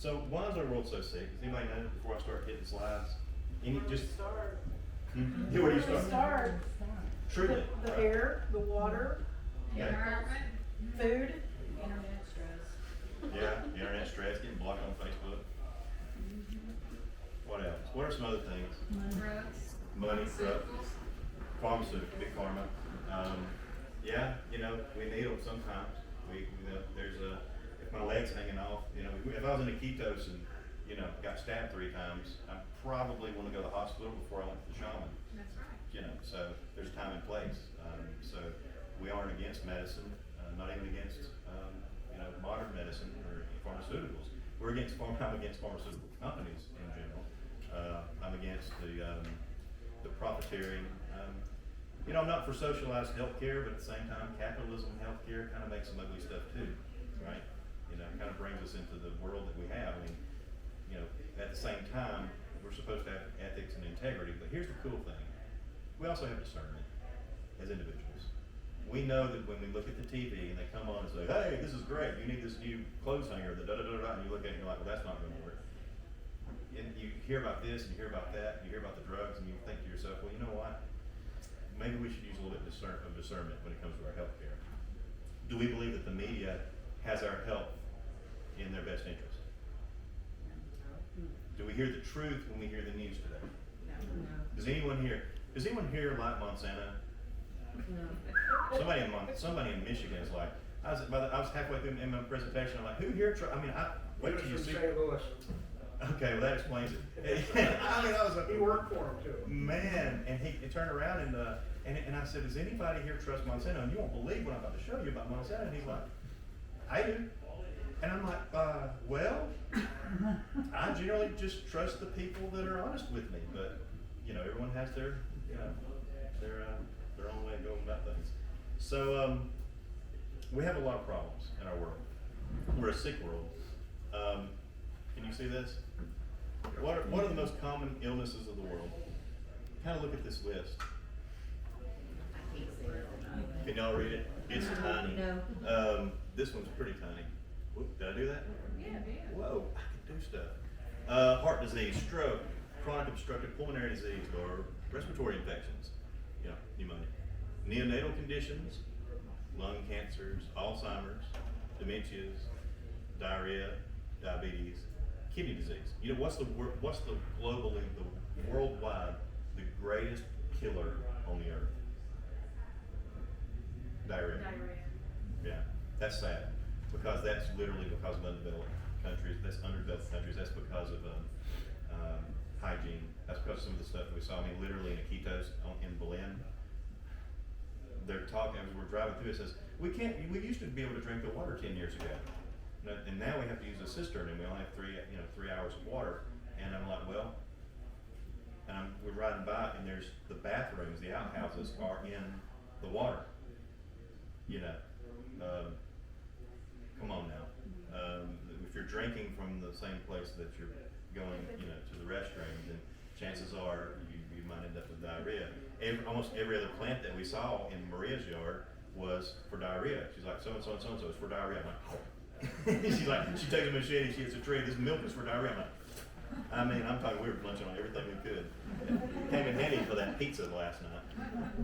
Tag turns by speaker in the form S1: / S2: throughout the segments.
S1: So why is our world so sick? Does anybody know before I start hitting slides? Any just
S2: Start.
S1: Yeah, where do you
S2: Where do
S1: start? Truly.
S2: The
S1: right.
S2: air, the water,
S1: Yeah.
S3: Environment,
S2: food.
S3: internet stress.
S1: Yeah, the internet stress, getting blocked on Facebook. What else? What are some other things?
S3: Drugs.
S1: Money, drugs,
S3: Pharmaceuticals.
S1: pharmaceutical, big pharma. Yeah, you know, we need them sometimes. There's a, if my leg's hanging off, you know, if I was in a ketose and, you know, got stabbed 3 times, I probably want to go to the hospital before I went to the shaman.
S3: That's right.
S1: You know, so there's a time and place. So we aren't against medicine, not even against, you know, modern medicine or pharmaceuticals. I'm against pharmaceutical companies in general. I'm against the profiteering. You know, I'm not for socialized healthcare, but at the same time, capitalism healthcare kind of makes some ugly stuff too, right? You know, kind of brings us into the world that we have. I mean, you know, at the same time, we're supposed to have ethics and integrity, but here's the cool thing. We also have discernment as individuals. We know that when we look at the TV and they come on and say, hey, this is great, you need this new clothes hanger, the da-da-da-da, and you look at it and you're like, well, that's not gonna work. And you hear about this and you hear about that, and you hear about the drugs, and you think to yourself, well, you know what? Maybe we should use a little bit of discernment when it comes to our health care. Do we believe that the media has our health in their best interest? Do we hear the truth when we hear the news today? Does anyone here like Monsanto? Somebody in Michigan is like, I was halfway through in my presentation, I'm like, who here, wait till you see.
S4: St. Louis.
S1: Okay, well that explains it. I mean, I was like,
S4: He worked for him too.
S1: man, and he turned around and I said, does anybody here trust Monsanto? And you won't believe what I'm about to show you about Monsanto. And he's like, I do. And I'm like, well, I generally just trust the people that are honest with me. But, you know, everyone has their, you know, their own way of going about things. So, we have a lot of problems in our world. We're a sick world. Can you see this? What are the most common illnesses of the world? Kind of look at this list. Can y'all read it? It's tiny.
S3: No.
S1: This one's pretty tiny. Whoop, did I do that?
S3: Yeah, yeah.
S1: Whoa, I can do stuff. Heart disease, stroke, chronic obstructive pulmonary disease, or respiratory infections, you know, pneumonia. Neonatal conditions, lung cancers, Alzheimer's, dementias, diarrhea, diabetes, kidney disease. You know, what's the globally, the worldwide, the greatest killer on the earth? Diarrhea. Yeah, that's sad, because that's literally because of underdeveloped countries. That's underdeveloped countries. That's because of hygiene. That's because of some of the stuff that we saw. I mean, literally in a ketose in Berlin, they're talking as we're driving through. It says we used to be able to drink the water 10 years ago, and now we have to use a cistern, and we only have 3 hours of water. And I'm like, well, and we're riding by, and there's the bathrooms, the outhouses are in the water. You know, come on now. If you're drinking from the same place that you're going, you know, to the restroom, then chances are you might end up with diarrhea. Almost every other plant that we saw in Maria's yard was for diarrhea. She's like, so and so and so and so is for diarrhea. I'm like, she's like, she takes a machete, she hits a tree. This milk is for diarrhea. I'm like, I'm talking, we were munching on everything we could. It came in handy for that pizza last night.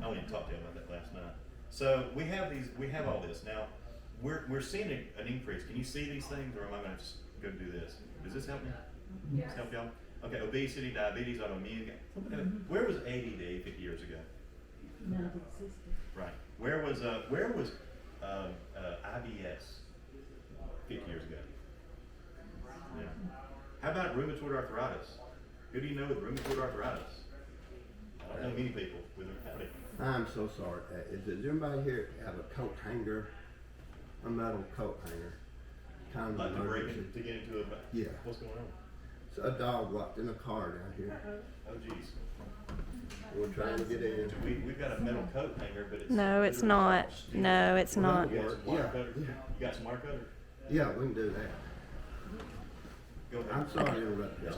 S1: I only talked to you about that last night. So we have all this. Now, we're seeing an increase. Can you see these things, or am I gonna just go do this? Does this help me?
S3: Yes.
S1: Help y'all? Okay, obesity, diabetes, autoimmune. Where was ADD 50 years ago?
S5: Not existed.
S1: Right. Where was IBS 50 years ago? Yeah. How about rheumatoid arthritis? Who do you know with rheumatoid arthritis? I don't know many people with rheumatoid.
S6: I'm so sorry. Does anybody here have a coat hanger? A metal coat hanger? Kind of
S1: Like to break
S6: emergency.
S1: it, to get into it, but
S6: Yeah.
S1: what's going on?
S6: So a dog walked in a car down here.
S1: Oh geez.
S6: We're trying to get in.
S1: We've got a metal coat hanger, but it's.
S7: No, it's not. No, it's
S6: Well,
S7: not.
S1: You got some wire
S6: Yeah,
S1: cutter?
S6: yeah.
S1: You got some wire cutter?
S6: Yeah, we can do that.
S1: Go ahead.
S6: I'm sorry to interrupt y'all.